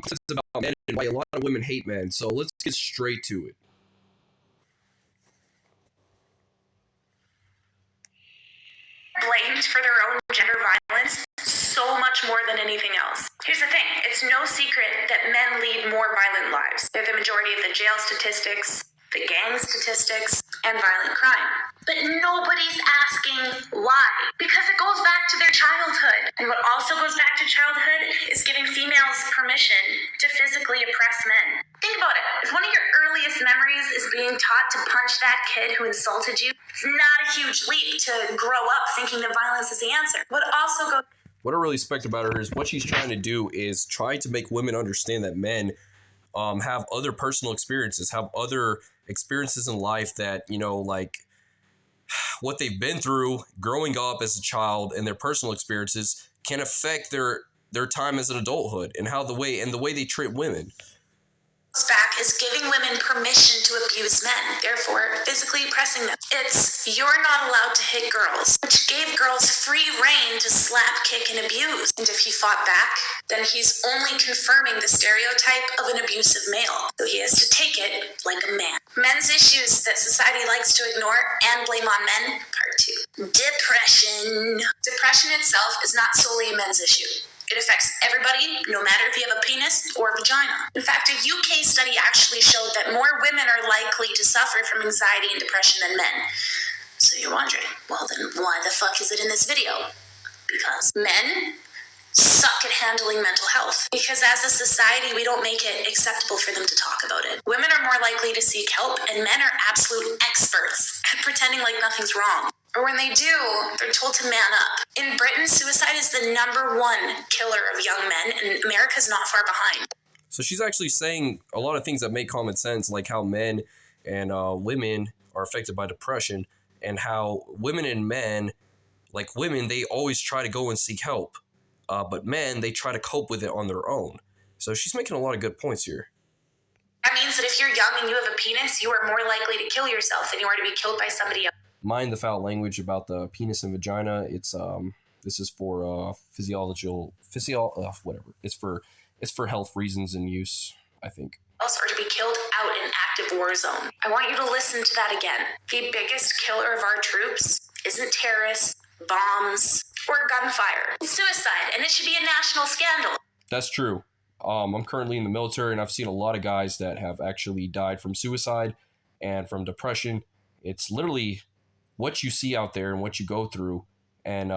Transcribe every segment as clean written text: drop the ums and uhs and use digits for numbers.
It's about men and why a lot of women hate men. So let's get straight to it. Blamed for their own gender violence so much more than anything else. Here's the thing, it's no secret that men lead more violent lives. They're the majority of the jail statistics, the gang statistics, and violent crime. But nobody's asking why. Because it goes back to their childhood. And what also goes back to childhood is giving females permission to physically oppress men. Think about it. If one of your earliest memories is being taught to punch that kid who insulted you, it's not a huge leap to grow up thinking that violence is the answer. What I really respect about her is what she's trying to do is try to make women understand that men have other personal experiences, have other experiences in life that, like what they've been through growing up as a child and their personal experiences can affect their time as an adulthood and the way they treat women. Back is giving women permission to abuse men, therefore physically oppressing them. It's you're not allowed to hit girls, which gave girls free reign to slap, kick, and abuse. And if he fought back, then he's only confirming the stereotype of an abusive male. So he has to take it like a man. Men's issues that society likes to ignore and blame on men, part 2. Depression. Depression itself is not solely a men's issue. It affects everybody, no matter if you have a penis or a vagina. In fact, a UK study actually showed that more women are likely to suffer from anxiety and depression than men. So you're wondering, well then why the fuck is it in this video? Because men suck at handling mental health. Because as a society, we don't make it acceptable for them to talk about it. Women are more likely to seek help, and men are absolute experts at pretending like nothing's wrong. Or when they do, they're told to man up. In Britain, suicide is the #1 killer of young men, and America's not far behind. So she's actually saying a lot of things that make common sense, like how men and women are affected by depression, and how women and men, like women, they always try to go and seek help. But men, they try to cope with it on their own. So she's making a lot of good points here. That means that if you're young and you have a penis, you are more likely to kill yourself than you are to be killed by somebody else. Mind the foul language about the penis and vagina. It's this is for whatever. It's for health reasons and use, I think. Else or to be killed out in active war zone. I want you to listen to that again. The biggest killer of our troops isn't terrorists, bombs, or gunfire. It's suicide, and it should be a national scandal. That's true. I'm currently in the military, and I've seen a lot of guys that have actually died from suicide and from depression. It's literally what you see out there and what you go through, and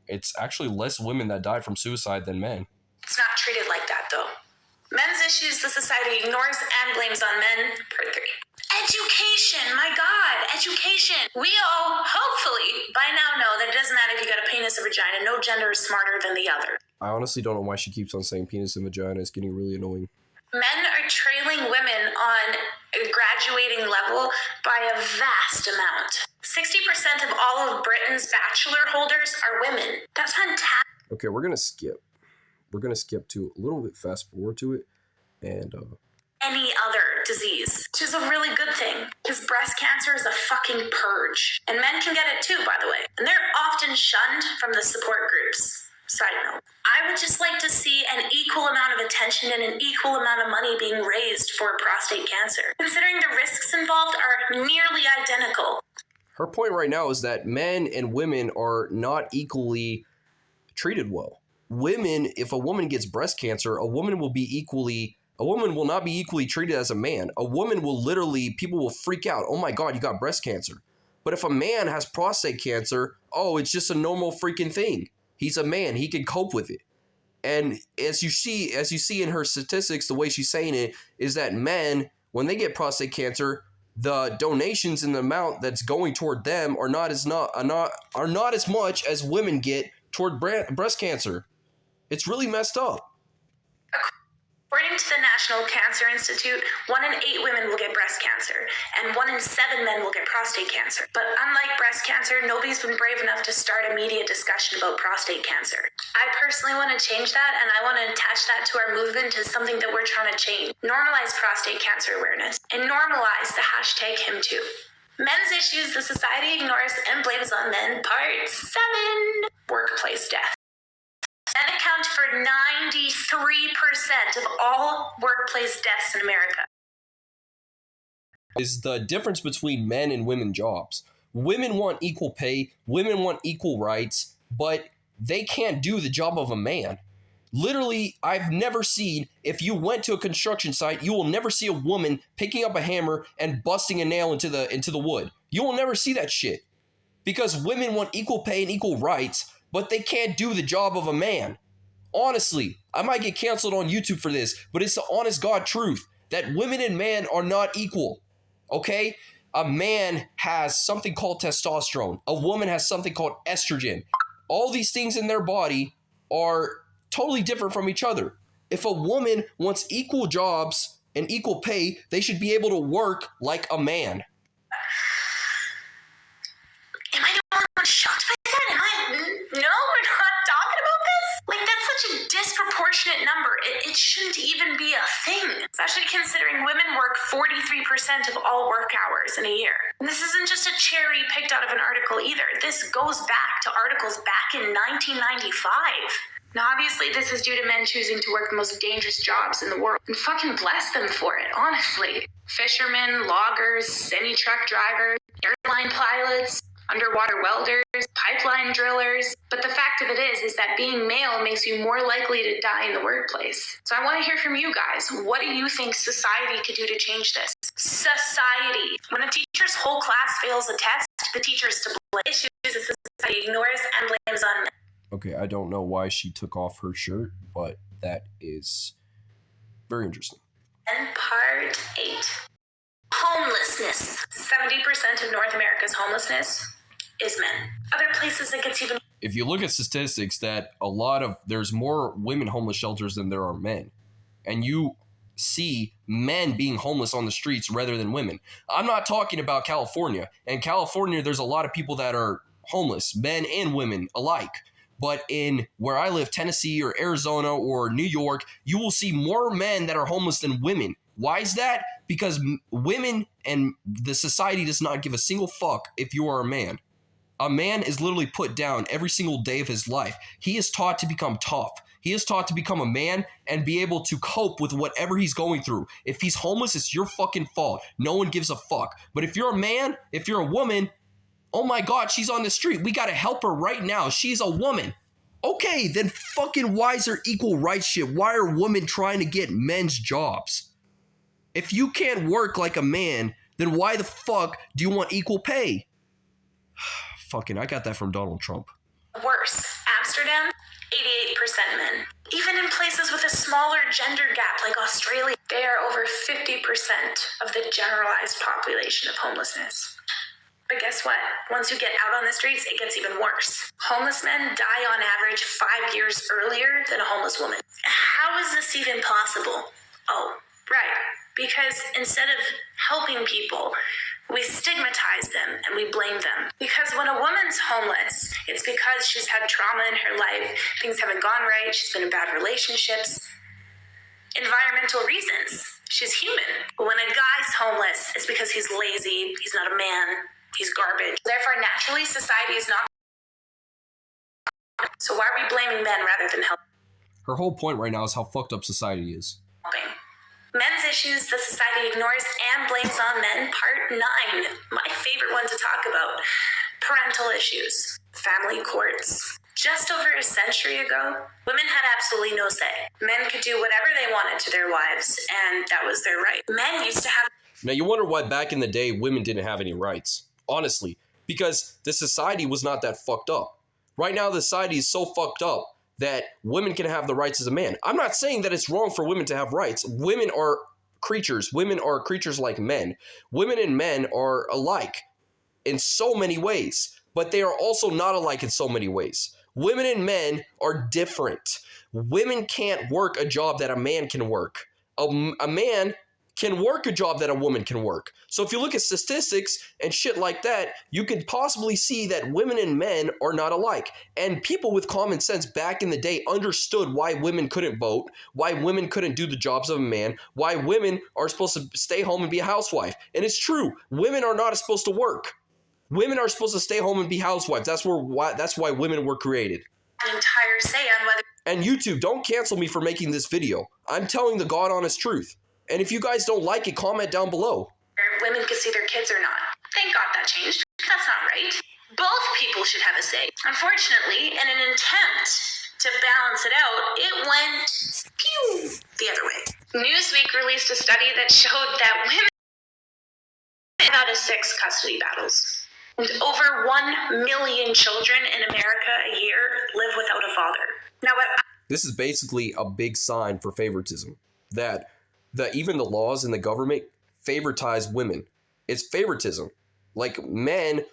it's actually less women that die from suicide than men. It's not treated like that, though. Men's issues the society ignores and blames on men, part 3. Education, my God, education. We all, hopefully, by now know that it doesn't matter if you got a penis or vagina. No gender is smarter than the other. I honestly don't know why she keeps on saying penis and vagina. It's getting really annoying. Men are trailing women on a graduating level by a vast amount. 60% of all of Britain's bachelor holders are women. That's fantastic. Okay, we're going to skip. We're going to skip to a little bit fast forward to it. And any other disease, which is a really good thing, because breast cancer is a fucking purge. And men can get it too, by the way. And they're often shunned from the support groups. Side note. I would just like to see an equal amount of attention and an equal amount of money being raised for prostate cancer, considering the risks involved are nearly identical. Her point right now is that men and women are not equally treated well. Women, if a woman gets breast cancer, a woman will not be equally treated as a man. A woman will literally, people will freak out. Oh my God, you got breast cancer. But if a man has prostate cancer, oh, it's just a normal freaking thing. He's a man. He can cope with it. And as you see in her statistics, the way she's saying it is that men, when they get prostate cancer, the donations and the amount that's going toward them are not as much as women get toward breast cancer. It's really messed up. According to the National Cancer Institute, 1 in 8 women will get breast cancer, and 1 in 7 men will get prostate cancer. But unlike breast cancer, nobody's been brave enough to start a media discussion about prostate cancer. I personally want to change that, and I want to attach that to our movement as something that we're trying to change. Normalize prostate cancer awareness, and normalize the hashtag #HimToo. Men's issues the society ignores and blames on men, part 7. Workplace death. Men account for 93% of all workplace deaths in America. Is the difference between men and women jobs. Women want equal pay, women want equal rights, but they can't do the job of a man. Literally, I've never seen, if you went to a construction site, you will never see a woman picking up a hammer and busting a nail into the wood. You will never see that shit. Because women want equal pay and equal rights, but they can't do the job of a man. Honestly, I might get canceled on YouTube for this, but it's the honest God truth that women and men are not equal. Okay? A man has something called testosterone. A woman has something called estrogen. All these things in their body are totally different from each other. If a woman wants equal jobs and equal pay, they should be able to work like a man. Am I the only one shocked by that? No, we're not talking about this? Like, that's such a disproportionate number. It shouldn't even be a thing. Especially considering women work 43% of all work hours in a year. And this isn't just a cherry picked out of an article either. This goes back to articles back in 1995. Now, obviously, this is due to men choosing to work the most dangerous jobs in the world. And fucking bless them for it, honestly. Fishermen, loggers, semi-truck drivers, airline pilots, underwater welders, pipeline drillers. But the fact of it is that being male makes you more likely to die in the workplace. So I want to hear from you guys. What do you think society could do to change this? Society. When a teacher's whole class fails a test, the teacher's to blame. Issues that society ignores and blames on men. Okay, I don't know why she took off her shirt, but that is very interesting. And part 8. Homelessness. 70% of North America's homelessness is men. Other places it gets even... If you look at statistics, that there's more women homeless shelters than there are men. And you see men being homeless on the streets rather than women. I'm not talking about California. In California, there's a lot of people that are homeless, men and women alike. But in where I live, Tennessee or Arizona or New York, you will see more men that are homeless than women. Why is that? Because women and the society does not give a single fuck if you are a man. A man is literally put down every single day of his life. He is taught to become tough. He is taught to become a man and be able to cope with whatever he's going through. If he's homeless, it's your fucking fault. No one gives a fuck. But if you're a man, if you're a woman, oh my God, she's on the street. We got to help her right now. She's a woman. Okay, then fucking why is there equal rights shit? Why are women trying to get men's jobs? If you can't work like a man, then why the fuck do you want equal pay? Fucking, I got that from Donald Trump. Worse, Amsterdam, 88% men. Even in places with a smaller gender gap like Australia, they are over 50% of the generalized population of homelessness. But guess what? Once you get out on the streets, it gets even worse. Homeless men die on average 5 years earlier than a homeless woman. How is this even possible? Oh, right. Because instead of helping people, we stigmatize them and we blame them. Because when a woman's homeless, it's because she's had trauma in her life, things haven't gone right, she's been in bad relationships, environmental reasons. She's human. But when a guy's homeless, it's because he's lazy, he's not a man, he's garbage. Therefore, naturally, society is not. So why are we blaming men rather than helping? Her whole point right now is how fucked up society is. Men's issues the society ignores and blames on men, part 9. My favorite one to talk about. Parental issues. Family courts. Just over a century ago, women had absolutely no say. Men could do whatever they wanted to their wives, and that was their right. Men used to have... Now you wonder why back in the day women didn't have any rights. Honestly. Because the society was not that fucked up. Right now the society is so fucked up that women can have the rights as a man. I'm not saying that it's wrong for women to have rights. Women are creatures. Women are creatures like men. Women and men are alike in so many ways, but they are also not alike in so many ways. Women and men are different. Women can't work a job that a man can work. A man can work a job that a woman can work. So if you look at statistics and shit like that, you could possibly see that women and men are not alike. And people with common sense back in the day understood why women couldn't vote, why women couldn't do the jobs of a man, why women are supposed to stay home and be a housewife. And it's true. Women are not supposed to work. Women are supposed to stay home and be housewives. That's why women were created. An entire say on whether... And YouTube, don't cancel me for making this video. I'm telling the God honest truth. And if you guys don't like it, comment down below. Women could see their kids or not. Thank God that changed. That's not right. Both people should have a say. Unfortunately, in an attempt to balance it out, it went pew the other way. Newsweek released a study that showed that women out of 6 custody battles. And over 1 million children in America a year live without a father. Now, This is basically a big sign for favoritism. That even the laws in the government favoritize women. It's favoritism. Like, men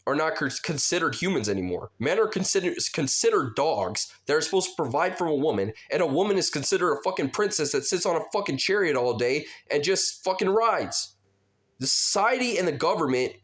are not considered humans anymore. Men are considered dogs that are supposed to provide for a woman, and a woman is considered a fucking princess that sits on a fucking chariot all day and just fucking rides. The society and the government,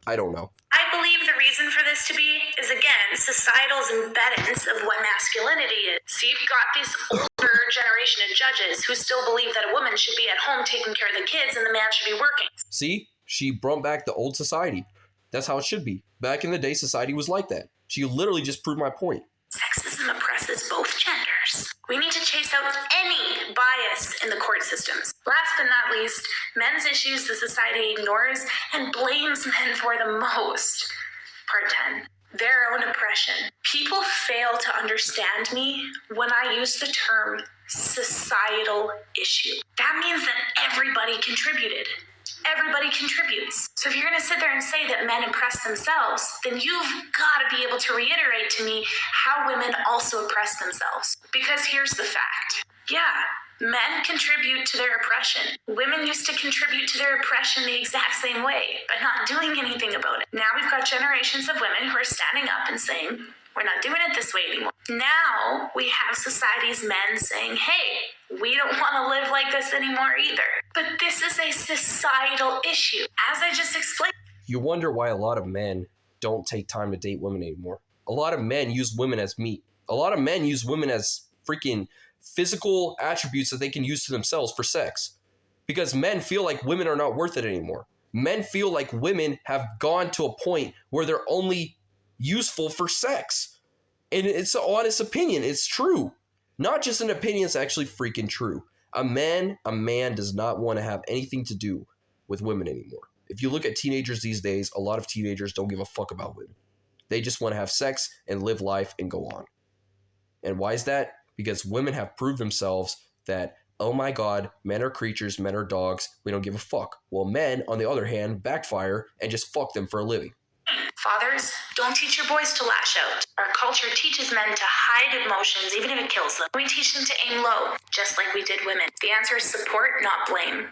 I don't know. I believe the reason for this to be is, again, societal's embeddance of what masculinity is. So you've got this older generation of judges who still believe that a woman should be at home taking care of the kids and the man should be working. See? She brought back the old society. That's how it should be. Back in the day, society was like that. She literally just proved my point. Sexism oppresses both genders. We need to chase out any bias in the court systems. Last but not least, men's issues the society ignores and blames men for the most. Part 10. Their own oppression. People fail to understand me when I use the term societal issue. That means that everybody contributed. Everybody contributes. So if you're going to sit there and say that men oppress themselves, then you've got to be able to reiterate to me how women also oppress themselves. Because here's the fact. Yeah, men contribute to their oppression. Women used to contribute to their oppression the exact same way by not doing anything about it. Now we've got generations of women who are standing up and saying, we're not doing it this way anymore. Now we have society's men saying, hey, we don't want to live like this anymore either. But this is a societal issue. As I just explained. You wonder why a lot of men don't take time to date women anymore. A lot of men use women as meat. A lot of men use women as freaking physical attributes that they can use to themselves for sex. Because men feel like women are not worth it anymore. Men feel like women have gone to a point where they're only useful for sex. And it's an honest opinion. It's true. Not just an opinion, it's actually freaking true. A man does not want to have anything to do with women anymore. If you look at teenagers these days, a lot of teenagers don't give a fuck about women. They just want to have sex and live life and go on. And why is that? Because women have proved themselves that, oh my God, men are creatures, men are dogs, we don't give a fuck. Well, men, on the other hand, backfire and just fuck them for a living. Fathers, don't teach your boys to lash out. Our culture teaches men to hide emotions even if it kills them. We teach them to aim low, just like we did women. The answer is support, not blame.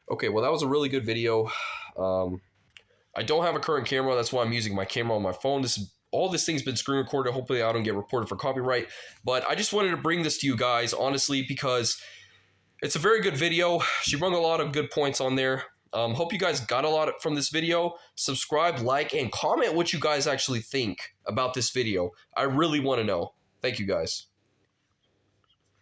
Okay, well, that was a really good video. I don't have a current camera. That's why I'm using my camera on my phone. All this thing's been screen recorded. Hopefully I don't get reported for copyright. But I just wanted to bring this to you guys, honestly, because it's a very good video. She brought a lot of good points on there. Hope you guys got a lot from this video. Subscribe, like, and comment what you guys actually think about this video. I really want to know. Thank you, guys.